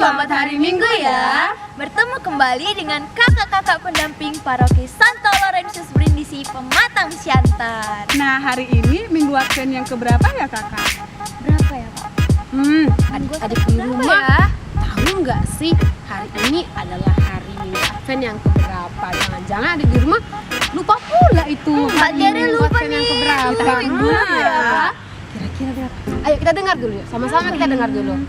Selamat hari Minggu ya. Bertemu kembali dengan kakak-kakak pendamping Paroki Santo Laurentius Brindisi Pematang Siantar. Nah, hari ini Minggu Advent yang keberapa ya kakak? Berapa ya Kak? Adik-adik di rumah tahu nggak sih hari ini adalah hari Minggu Advent yang keberapa? Jangan-jangan adik di rumah lupa pula itu Mbak Tere Minggu lupa Advent yang nih. keberapa? Hari Minggu ya. Kira-kira berapa? Ayo kita dengar dulu ya, sama-sama kita dengar dulu.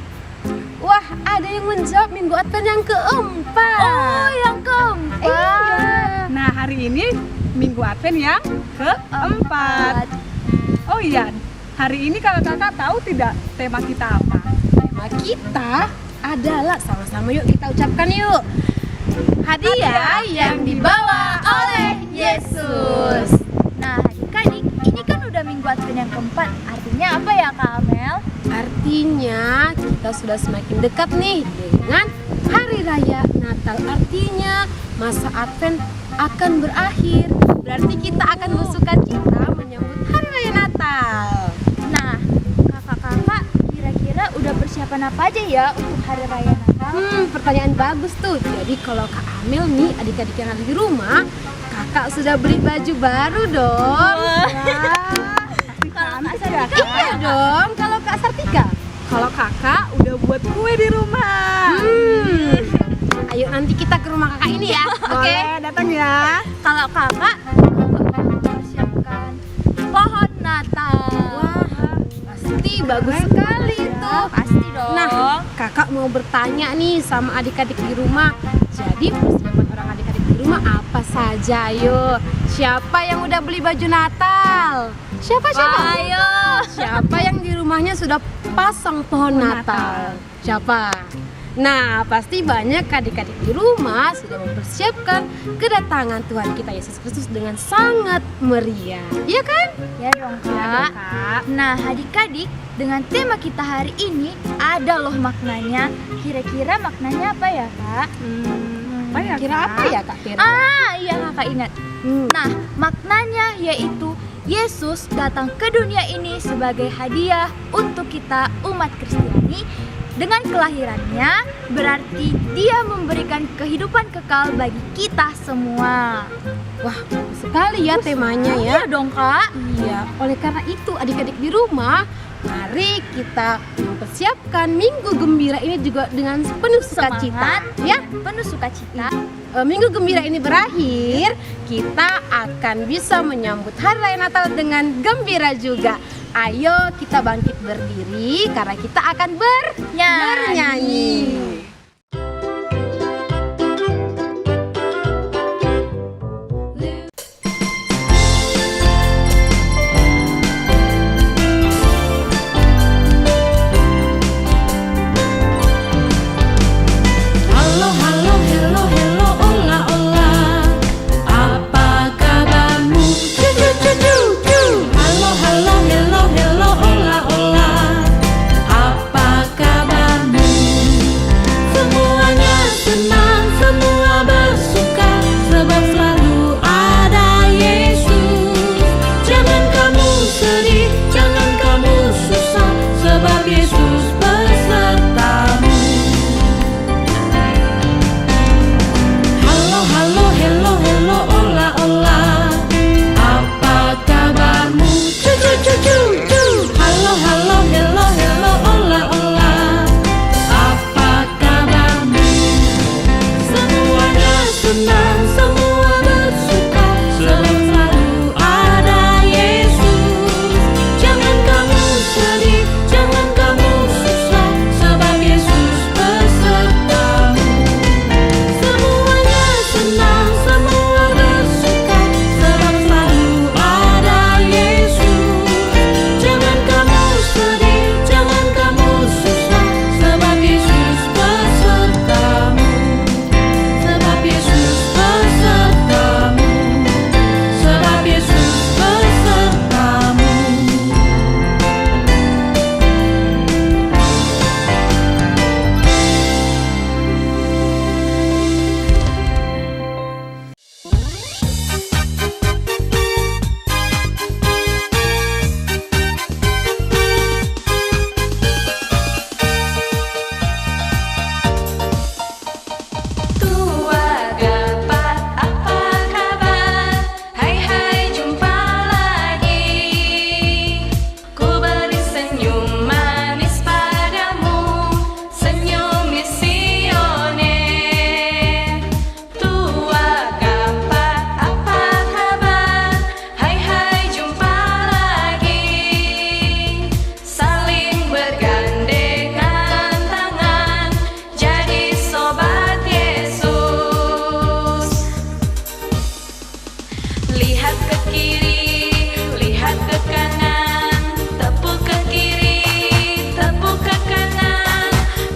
Wah, ada yang menjawab Minggu Advent yang keempat. Oh, yang keempat. Iya. Nah, hari ini Minggu Advent yang keempat. Oh iya, hari ini kalau kakak tahu tidak tema kita apa? Tema kita adalah sama-sama yuk kita ucapkan yuk. Hadiah yang dibawa oleh Yesus. Nah, adik-adik, ini kan udah Minggu Advent yang keempat. Artinya apa ya Kak Amel? Artinya kita sudah semakin dekat nih dengan Hari Raya Natal. Artinya masa Advent akan berakhir. Berarti kita akan bersukacita menyambut Hari Raya Natal. Nah, kakak-kakak kira-kira udah persiapan apa aja ya untuk Hari Raya Natal? Pertanyaan bagus tuh. Jadi kalau Kak Amel nih, adik-adik yang ada di rumah, kakak sudah beli baju baru dong. Kalau Kak Cantik ya, Sartika Iya dong, kalau Kak Sartika. Kalau kakak udah buat kue di rumah. Ayo nanti kita ke rumah kakak ini ya. Boleh datang ya. Kalau kakak mempersiapkan pohon Natal. Wah, pasti bagus sekali itu. Pasti dong. Nah, kakak mau bertanya nih sama adik-adik di rumah. Jadi persiapan orang adik-adik di rumah apa saja? Ayo, siapa yang udah beli baju Natal? Siapa? Ayo. Siapa yang di rumahnya sudah pasang pohon Natal? Siapa? Nah, pasti banyak adik-adik di rumah sudah mempersiapkan kedatangan Tuhan kita Yesus Kristus dengan sangat meriah. Iya kan? Ya dong Kak. Kak, Nah, adik-adik, dengan tema kita hari ini ada loh maknanya. Kira-kira maknanya apa ya Kak? apa ya? Kira Kak? apa ya Kak Fira? Iya kakak ingat. Hmm. Nah, maknanya yaitu Yesus datang ke dunia ini sebagai hadiah untuk kita umat Kristiani. Dengan kelahirannya berarti dia memberikan kehidupan kekal bagi kita semua. Wah, bagus sekali ya temanya ya. Iya dong Kak. Iya, oleh karena itu adik-adik di rumah, mari kita mempersiapkan Minggu Gembira ini juga dengan penuh sukacita. Ya, Penuh sukacita. Minggu Gembira ini berakhir, kita akan bisa menyambut Hari Raya Natal dengan gembira juga. Ayo kita bangkit berdiri karena kita akan bernyanyi. Halo, halo, hello, hello, ola, ola. Apa kabarmu? Cu, cu, cu, cu, cu. Halo, halo, hello, hello, ola, ola. Apa kabarmu? kiri, lihat ke kanan, tepuk ke kiri, tepuk ke kanan,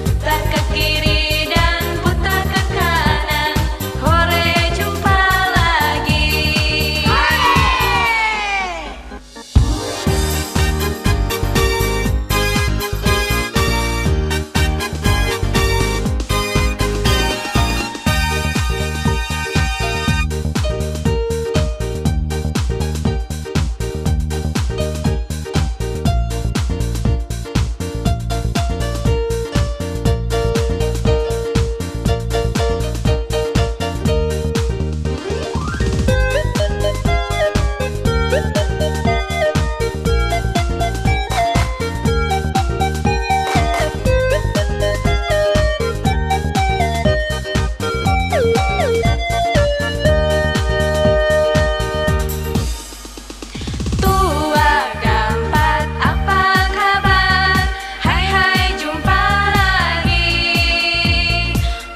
putar ke kiri dan putar ke kanan. Hore, jumpa lagi. Tua Gampat, apa kabar? Hai hai, jumpa lagi.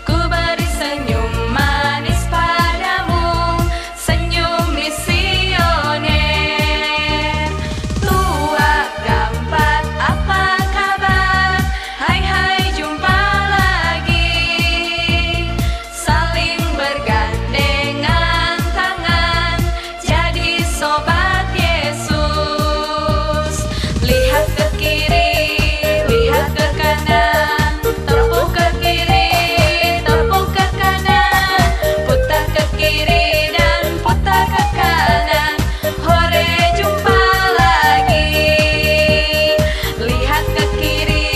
Ku beri senyum manis padamu, senyum misioner. Tua Gampat, apa kabar? Hai hai, jumpa lagi. Saling bergandengan tangan, jadi sobat Yesus. Lihat ke kiri, lihat ke kanan, tepuk ke kiri, tepuk ke kanan, putar ke kiri dan putar ke kanan. Hore, jumpa lagi. Lihat ke kiri,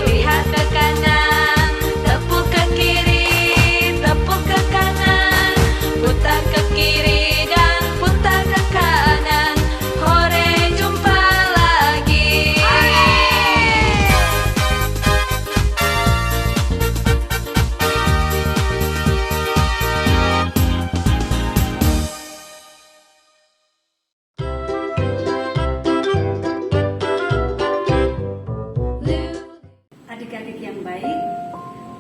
lihat ke kanan, tepuk ke kiri, tepuk ke kanan, putar ke kiri dan putar ke kanan. Hore, jumpa lagi. Adik-adik yang baik,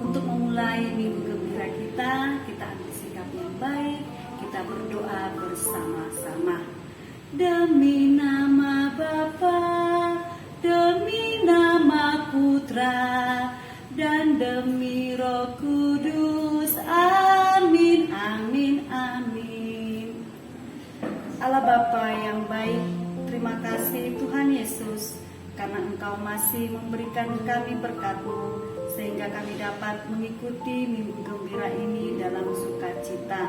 untuk memulai minggu gembira kita ambil sikap yang baik, kita berdoa bersama-sama. Demi nama Bapa, demi nama Putra, dan demi Roh Kudus. Amin, amin, amin. Allah Bapa yang baik, terima kasih Tuhan Yesus, karena Engkau masih memberikan kami berkat-Mu, sehingga kami dapat mengikuti minggu gembira ini dalam sukacita.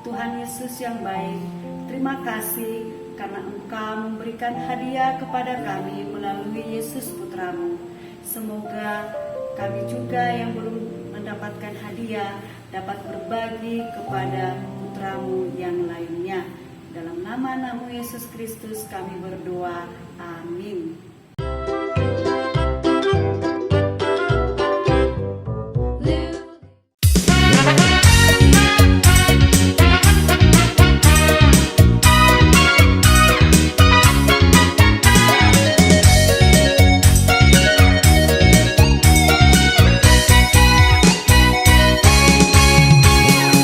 Tuhan Yesus yang baik, terima kasih karena Engkau memberikan hadiah kepada kami melalui Yesus Putra-Mu. Semoga kami juga yang belum mendapatkan hadiah dapat berbagi kepada Putra-Mu yang lainnya. Dalam nama-Mu Yesus Kristus kami berdoa. Amin.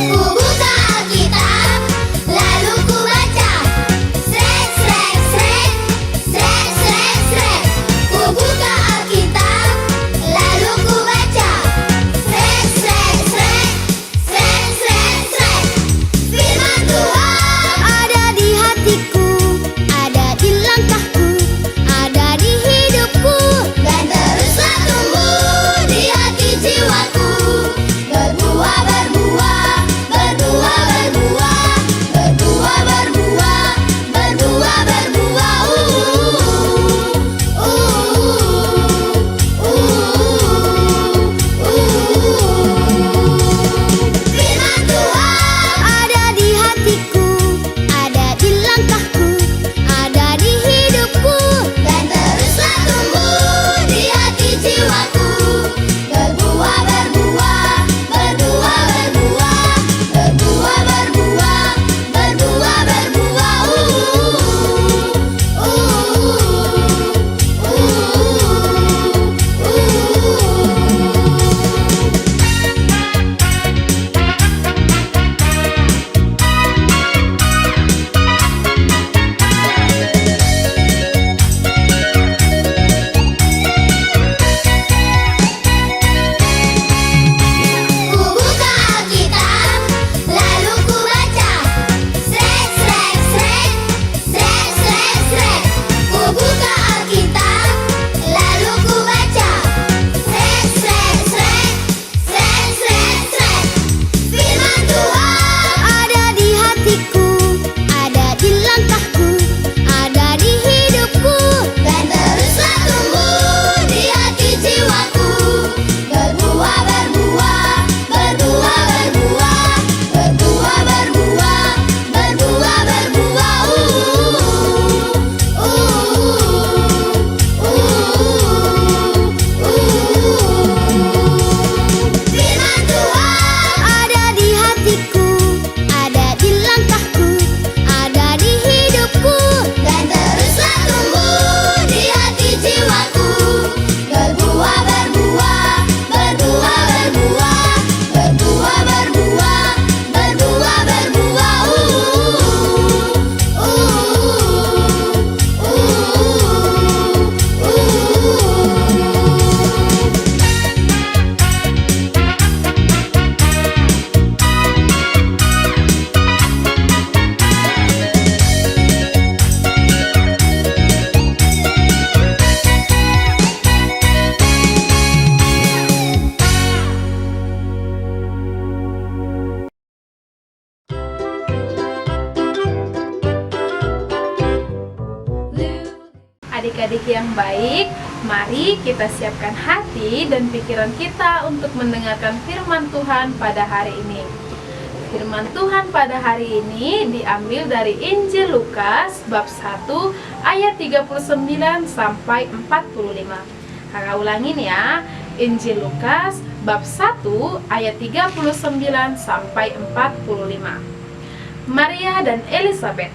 Ku buka Alkitab, lalu ku baca. Srek, srek, srek, srek, srek, srek. Adik-adik yang baik, mari kita siapkan hati dan pikiran kita untuk mendengarkan firman Tuhan pada hari ini. Firman Tuhan pada hari ini diambil dari Injil Lukas bab 1 ayat 39 sampai 45. Kakak ulangin ya, Injil Lukas bab 1 ayat 39 sampai 45. Maria dan Elizabeth.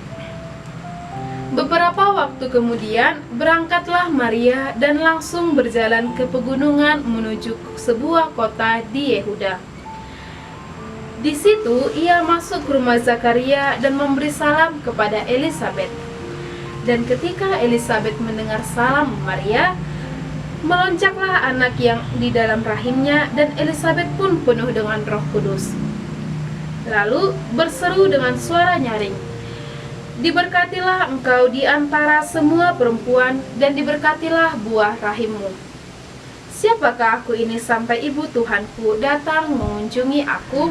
Beberapa waktu kemudian, berangkatlah Maria dan langsung berjalan ke pegunungan menuju sebuah kota di Yehuda. Di situ ia masuk ke rumah Zakaria dan memberi salam kepada Elizabeth. Dan ketika Elizabeth mendengar salam Maria, melonjaklah anak yang di dalam rahimnya dan Elizabeth pun penuh dengan Roh Kudus. Lalu berseru dengan suara nyaring, "Diberkatilah engkau di antara semua perempuan, dan diberkatilah buah rahimmu. Siapakah aku ini sampai ibu Tuhanku datang mengunjungi aku?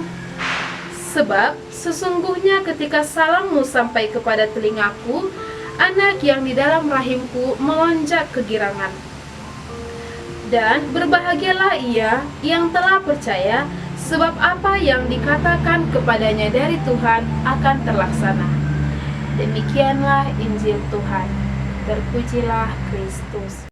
Sebab sesungguhnya ketika salammu sampai kepada telingaku, anak yang di dalam rahimku melonjak kegirangan. Dan berbahagialah ia yang telah percaya, sebab apa yang dikatakan kepadanya dari Tuhan akan terlaksana." Demikianlah Injil Tuhan. Terpujilah Kristus.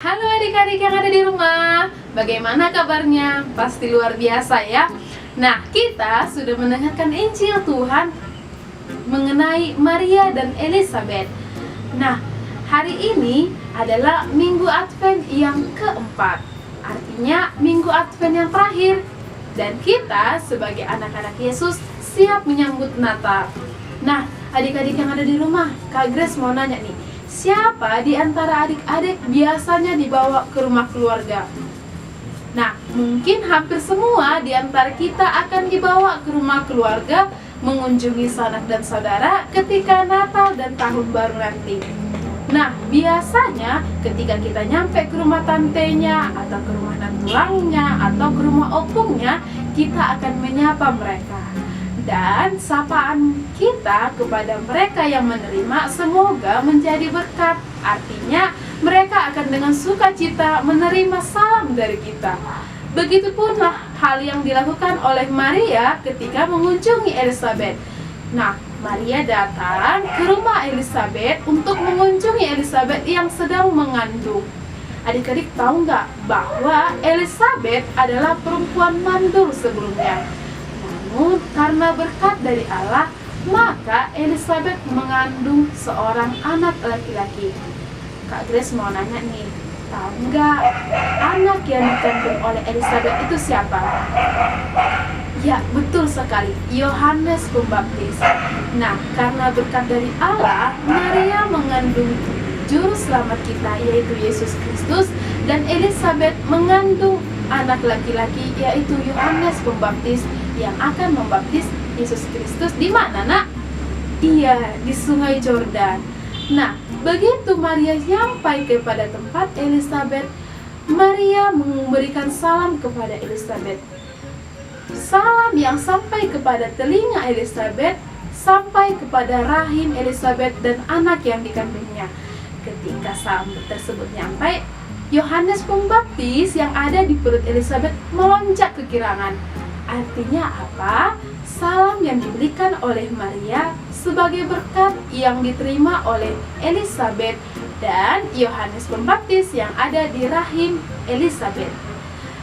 Halo adik-adik yang ada di rumah, bagaimana kabarnya? Pasti luar biasa ya. Nah, kita sudah mendengarkan Injil Tuhan mengenai Maria dan Elizabeth. Nah, hari ini adalah Minggu Advent yang keempat. Artinya Minggu Advent yang terakhir. Dan kita sebagai anak-anak Yesus siap menyambut Natal. Nah, adik-adik yang ada di rumah, Kak Grace mau nanya nih, siapa di antara adik-adik biasanya dibawa ke rumah keluarga? Nah, mungkin hampir semua di antara kita akan dibawa ke rumah keluarga mengunjungi sanak dan saudara ketika Natal dan Tahun Baru nanti. Nah, biasanya ketika kita nyampe ke rumah tantenya, atau ke rumah nantulangnya, atau ke rumah opungnya, kita akan menyapa mereka. Dan sapaan kita kepada mereka yang menerima semoga menjadi berkat. Artinya, mereka akan dengan sukacita menerima salam dari kita. Begitupunlah hal yang dilakukan oleh Maria ketika mengunjungi Elizabeth. Nah, Maria datang ke rumah Elizabeth untuk mengunjungi Elizabeth yang sedang mengandung. Adik-adik tahu nggak bahwa Elizabeth adalah perempuan mandul sebelumnya. Namun karena berkat dari Allah, maka Elizabeth mengandung seorang anak laki-laki. Kak Grace mau nanya nih, tahu nggak anak yang dikandung oleh Elizabeth itu siapa? Ya, betul sekali, Yohanes Pembaptis. Nah, karena berkat dari Allah, Maria mengandung juru selamat kita, yaitu Yesus Kristus, dan Elizabeth mengandung anak laki-laki, yaitu Yohanes Pembaptis, yang akan membaptis Yesus Kristus di mana, Nak? Iya, di Sungai Yordan. Nah, begitu Maria sampai kepada tempat Elizabeth, Maria memberikan salam kepada Elizabeth. Salam yang sampai kepada telinga Elizabeth, sampai kepada rahim Elizabeth dan anak yang dikandungnya. Ketika salam tersebut nyampe, Yohanes Pembaptis yang ada di perut Elizabeth melonjak kegirangan. Artinya apa? Salam yang diberikan oleh Maria sebagai berkat yang diterima oleh Elizabeth dan Yohanes Pembaptis yang ada di rahim Elizabeth.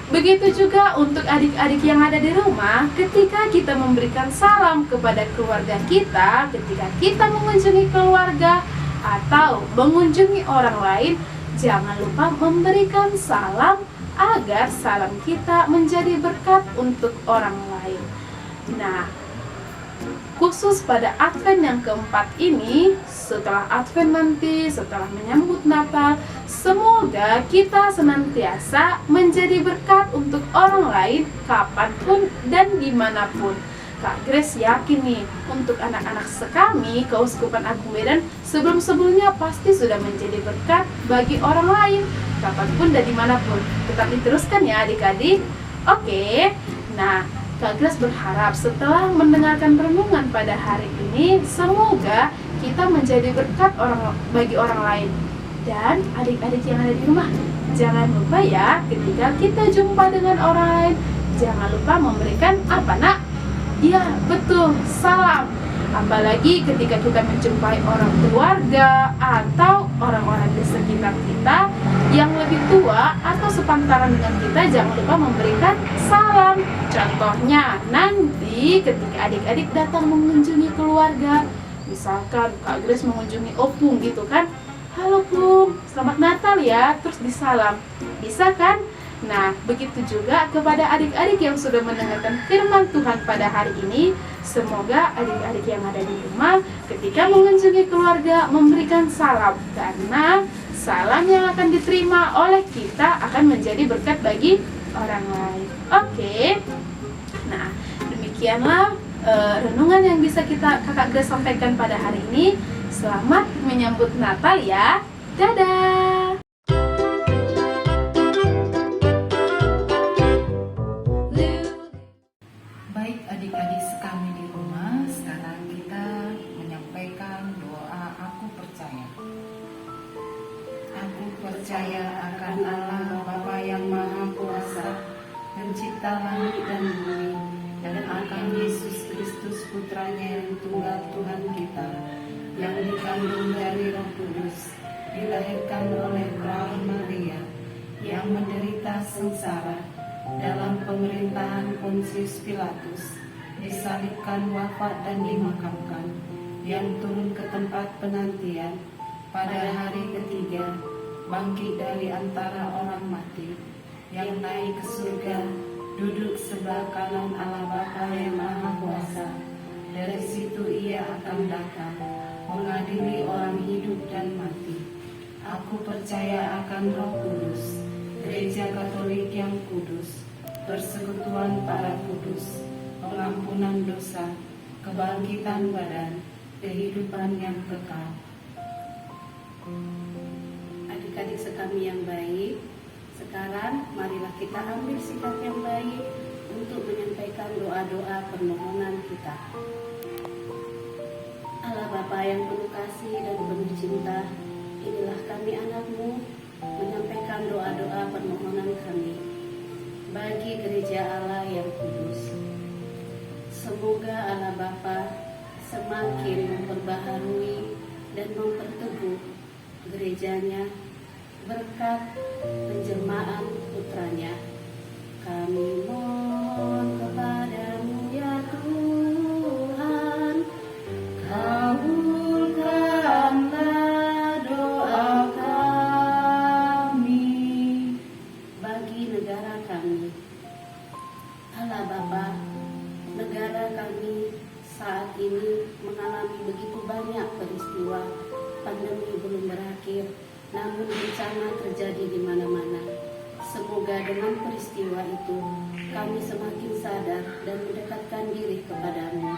Begitu juga untuk adik-adik yang ada di rumah, ketika kita memberikan salam kepada keluarga kita, ketika kita mengunjungi keluarga atau mengunjungi orang lain, jangan lupa memberikan salam agar salam kita menjadi berkat untuk orang lain. Nah, khusus pada Advent yang keempat ini, setelah Advent nanti, setelah menyambut Natal, semoga kita senantiasa menjadi berkat untuk orang lain kapanpun dan dimanapun. Kak Grace yakin nih, untuk anak-anak sekami Keuskupan Agung Medan sebelum-sebelumnya pasti sudah menjadi berkat bagi orang lain kapanpun dan dimanapun. Tetap diteruskan ya adik-adik. Oke, nah Kak Grace berharap setelah mendengarkan renungan pada hari ini, semoga kita menjadi berkat bagi orang lain. Dan adik-adik yang ada di rumah, jangan lupa ya, ketika kita jumpa dengan orang lain, jangan lupa memberikan apa nak? Ya betul, salam. Apalagi ketika kita menjumpai orang keluarga atau orang-orang di sekitar kita yang lebih tua atau sepantaran dengan kita, jangan lupa memberikan salam. Contohnya nanti ketika adik-adik datang mengunjungi keluarga, misalkan Kak Grace mengunjungi opung gitu kan, halo Pung, selamat Natal ya, terus disalam, bisa kan? Nah, begitu juga kepada adik-adik yang sudah mendengarkan firman Tuhan pada hari ini. Semoga adik-adik yang ada di rumah ketika mengunjungi keluarga memberikan salam, karena salam yang akan diterima oleh kita akan menjadi berkat bagi orang lain. Oke. Nah, demikianlah renungan yang bisa Kakak Grace sampaikan pada hari ini. Selamat menyambut Natal ya. Dadah. Baik adik-adik sekami di rumah, sekarang kita menyampaikan doa aku percaya. Aku percaya akan Allah Bapa yang Maha Kuasa, pencipta langit dan bumi, dan akan Yesus Kristus putranya yang tunggal Tuhan kita, yang dikandung dari Roh Kudus, dilahirkan oleh perawan Maria, yang menderita sengsara dalam pemerintahan Pontius Pilatus, disalibkan, wafat dan dimakamkan, yang turun ke tempat penantian, pada hari ketiga bangkit dari antara orang mati, yang naik ke surga, duduk sebelah kanan Allah Bapa yang Maha Kuasa. Dari situ ia akan datang mengadili orang hidup dan mati. Aku percaya akan Roh Kudus, Gereja Katolik yang kudus, persekutuan para kudus, pengampunan dosa, kebangkitan badan, kehidupan yang kekal. Adik-adik sekami yang baik, sekarang marilah kita ambil sikap yang baik untuk menyampaikan doa-doa permohonan kita. Allah Bapa yang penuh kasih dan penuh cinta, inilah kami anakmu menyampaikan doa-doa permohonan kami bagi gereja Allah yang kudus. Semoga Allah Bapa semakin memperbaharui dan memperteguh gerejanya berkat penjelmaan putranya. Kami mohon kepadamu ya Tuhan, kabulkanlah doa kami bagi negara kami. Allah Bapa, negara kami saat ini mengalami begitu banyak peristiwa. Pandemi belum berakhir, namun bencana terjadi di mana-mana. Semoga dengan peristiwa itu kami semakin sadar dan mendekatkan diri kepadamu.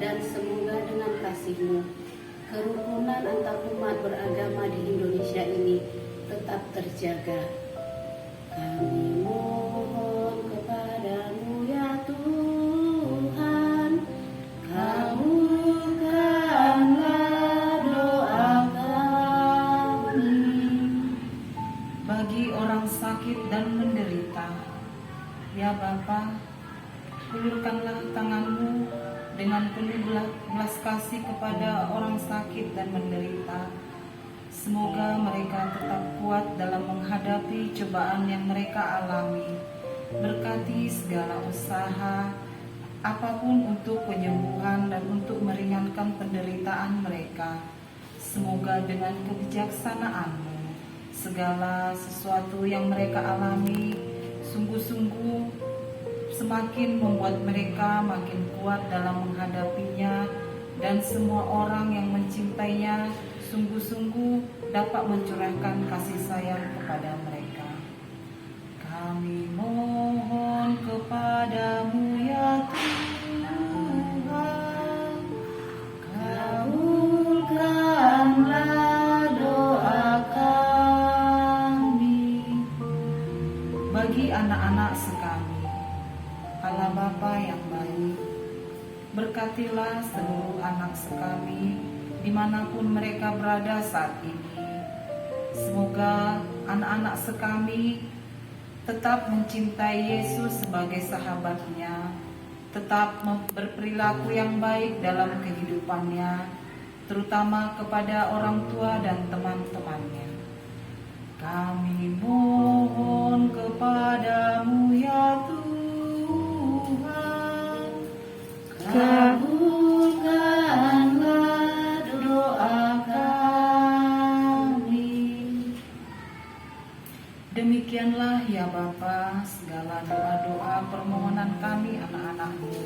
Dan semoga dengan kasih-Mu, kerukunan antar umat beragama di Indonesia ini tetap terjaga. Kami mohon kepadamu ya Tuhan, kabulkanlah doa kami. Bagi orang sakit dan menderita, ya Bapa, ulurkanlah tangan-Mu dengan penuh belas kasih kepada orang sakit dan menderita. Semoga mereka tetap kuat dalam menghadapi cobaan yang mereka alami. Berkati segala usaha apapun untuk penyembuhan dan untuk meringankan penderitaan mereka. Semoga dengan kebijaksanaan-Mu, segala sesuatu yang mereka alami sungguh-sungguh semakin membuat mereka makin kuat dalam menghadapinya, dan semua orang yang mencintainya sungguh-sungguh dapat mencurahkan kasih sayang kepada mereka. Kami mohon kepadamu ya Tuhan, kabulkanlah doa kami. Bagi anak-anak sekami, Allah Bapa yang baik. Berkatilah seluruh anak sekami dimanapun mereka berada saat ini. Semoga anak-anak sekami tetap mencintai Yesus sebagai sahabatnya, tetap berperilaku yang baik dalam kehidupannya, terutama kepada orang tua dan teman-temannya. Kami mohon kepadamu ya Tuhan, kabulkanlah doa kami. Demikianlah ya Bapa, segala doa-doa permohonan kami anak-anak-Mu.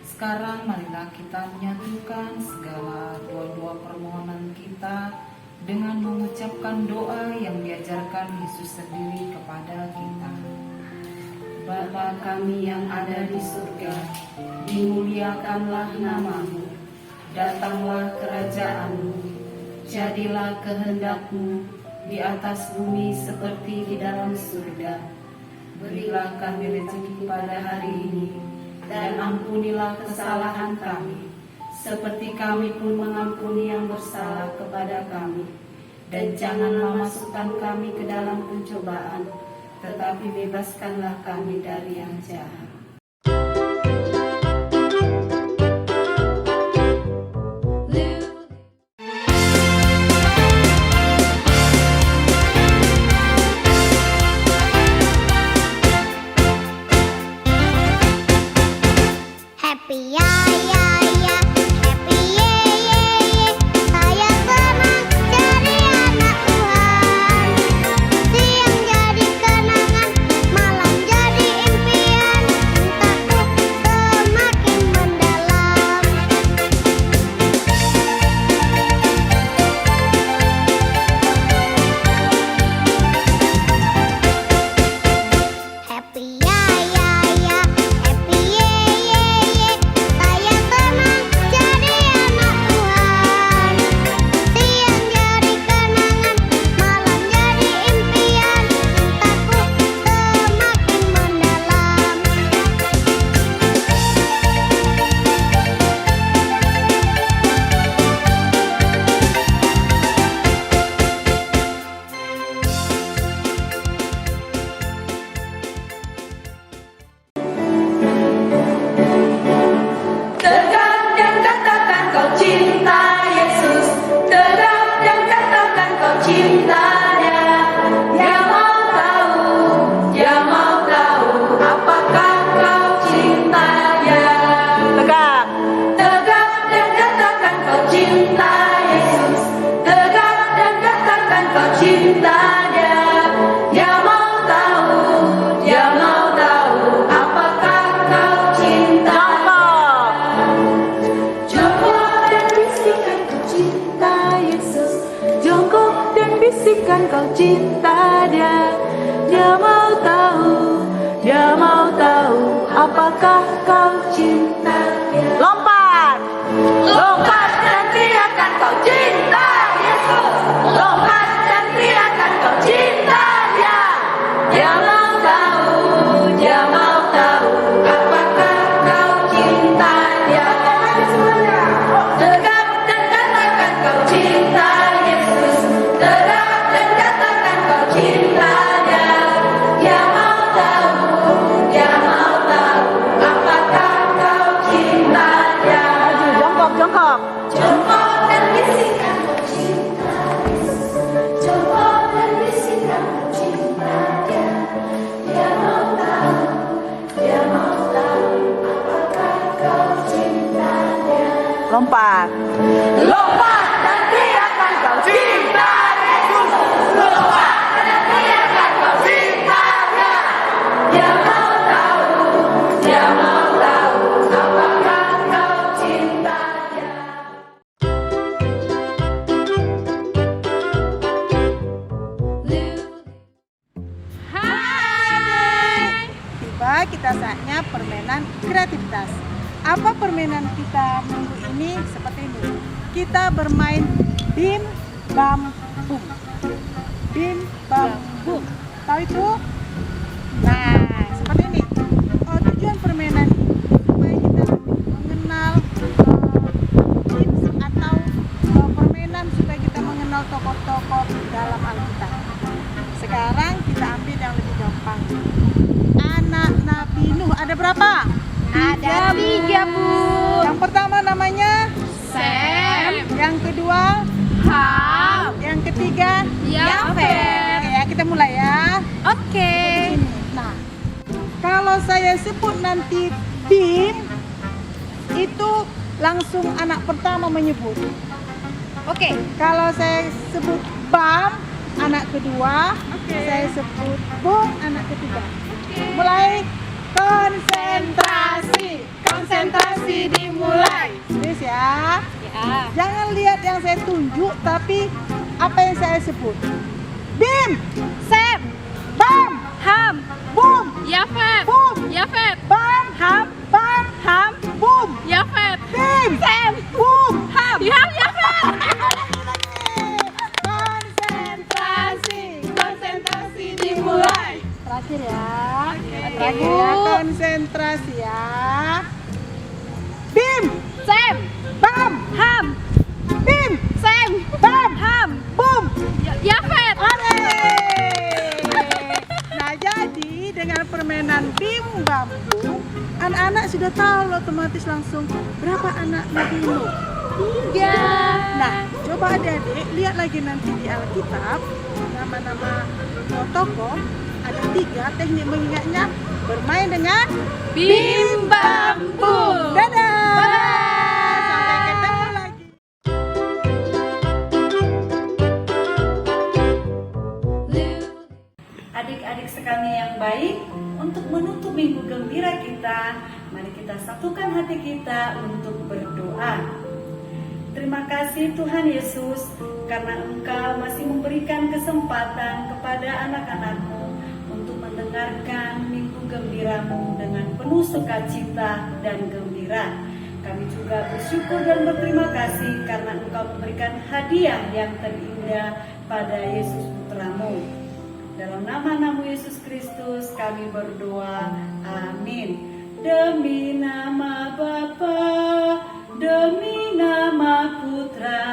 Sekarang marilah kita menyatukan segala doa-doa permohonan kita dengan mengucapkan doa yang diajarkan Yesus sendiri kepada kita. Bapa kami yang ada di surga, dimuliakanlah nama-Mu, datanglah kerajaan-Mu, jadilah kehendak-Mu di atas bumi seperti di dalam surga. Berilah kami rezeki pada hari ini, dan ampunilah kesalahan kami, seperti kami pun mengampuni yang bersalah kepada kami. Dan janganlah masukkan kami ke dalam pencobaan, tetapi bebaskanlah kami dari yang jahat. Happy ya ya ya, happy ye ye ye. Saya senang jadi anak Tuhan. Siang jadi kenangan, malam jadi impian. Cintaku semakin mendalam. Happy ya ya ya, happy ye ye ye. Saya senang jadi anak Tuhan. Siang jadi kenangan, malam jadi impian. Cintaku semakin mendalam. Tegap dan katakan kau cinta Yesus. Tegap dan katakan kau cinta Dia. Dia mau tahu apakah kau cinta Dia. Tegap. Tegap dan katakan kau cinta Yesus. Tegap dan katakan kau cinta Dia. Dia mau tahu apakah kau cinta. Jongkok dan bisikan kau cinta Yesus. Jongkok dan bisikan kau cinta Dia. Dia mau tahu apakah kau cinta Dia. Lompat. Lompat dan teriakan kau cinta Yesus. Lompat dan teriakan kau cinta Dia. Dia mau tahu apakah kau cinta Dia. Tegap dan katakan kau cinta Yesus. Tegap dan katakan kau cinta Dia. Dia mau tahu apakah kau cinta Dia. Jongkok, jongkok. Jongkok dan bisikan kau cinta Yesus. Jongkok dan bisikan kau cinta Dia. Dia mau tahu apakah kau cinta Dia. Lompat. Lompat dan teriakan kau cinta Yesus. Lompat dan teriakan kau cinta Dia. Dia mau tahu apakah kau cinta Dia. Tiba kita saatnya permainan kreativitas. Apa permainan kita minggu ini? Seperti ini. Kita bermain bim bam bum. Bim bam bum. Tahu itu? Nah, seperti ini. Tujuan Ada 3, Bu. Yang pertama namanya Sam, yang kedua Ham, yang ketiga Yafet. Oke ya, kita mulai ya. Oke. Nah, kalau saya sebut nanti Bim, itu langsung anak pertama menyebut. Oke. Kalau saya sebut Bam, anak kedua. Saya sebut Bung, anak ketiga. Mulai. Konsentrasi. Konsentrasi dimulai. Terus ya. Jangan lihat yang saya tunjuk, tapi apa yang saya sebut. Bim, Sam, Bam, Ham, Bum, Yafet, Bum, Yafet, Bam, Ham, Bum, Yafet, Bim, Sam, Bum, Ham. Yafet. Konsentrasi dimulai. Terakhir ya. Terakhir ya, konsentrasi ya. Bim, Sam, Bam, Ham, Bim, Sam, Bam, Ham, Bum. Yafet. Nah, jadi dengan permainan Bim Bam Bum, anak-anak sudah tahu otomatis langsung berapa anaknya Bim. 3. Nah, coba adik-adik lihat lagi nanti di Alkitab nama-nama tokoh, ada 3 teknik mengingatnya: bermain dengan Bim Bam Bum. Dadah. Sampai ketemu lagi. Adik-adik sekalian yang baik, untuk menutup minggu gembira kita, mari kita satukan hati kita untuk berdoa. Terima kasih Tuhan Yesus, karena Engkau masih memberikan kesempatan kepada anak-anak-Mu untuk mendengarkan minggu gembira-Mu dengan penuh sukacita dan gembira. Kami juga bersyukur dan berterima kasih karena Engkau memberikan hadiah yang terindah pada Yesus Putra-Mu. Dalam nama Yesus Kristus kami berdoa, amin. Demi nama Bapa, demi nama Putra,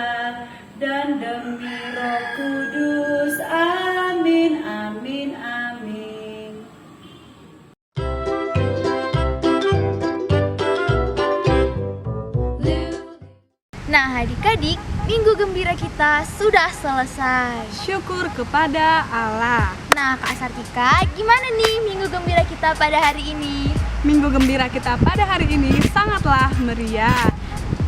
dan demi Roh Kudus, amin, amin, amin. Nah, adik-adik, minggu gembira kita sudah selesai. Syukur kepada Allah. Nah, Kak Sartika, gimana nih minggu gembira kita pada hari ini? Minggu gembira kita pada hari ini sangatlah meriah.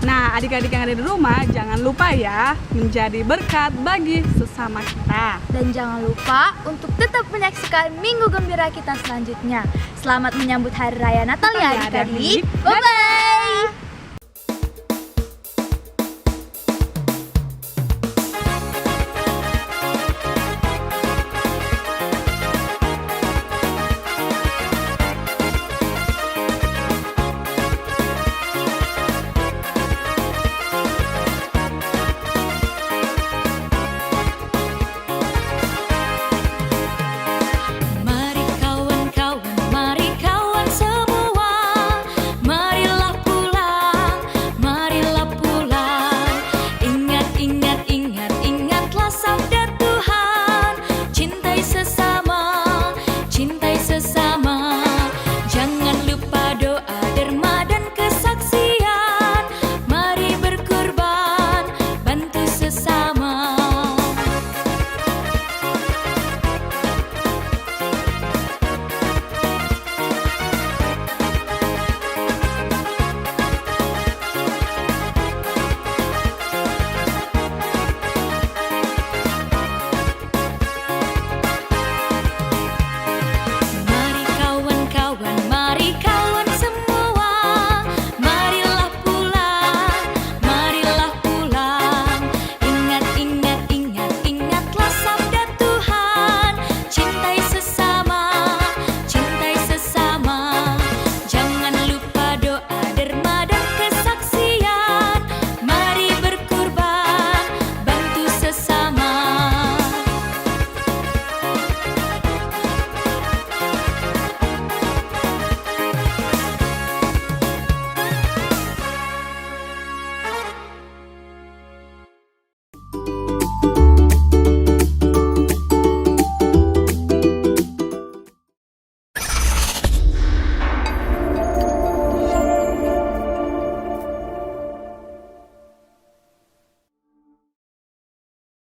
Nah, adik-adik yang ada di rumah, jangan lupa ya menjadi berkat bagi sesama kita. Dan jangan lupa untuk tetap menyaksikan minggu gembira kita selanjutnya. Selamat menyambut Hari Raya Natal ya Natal ya, adik-adik. adik-adik. Bye-bye!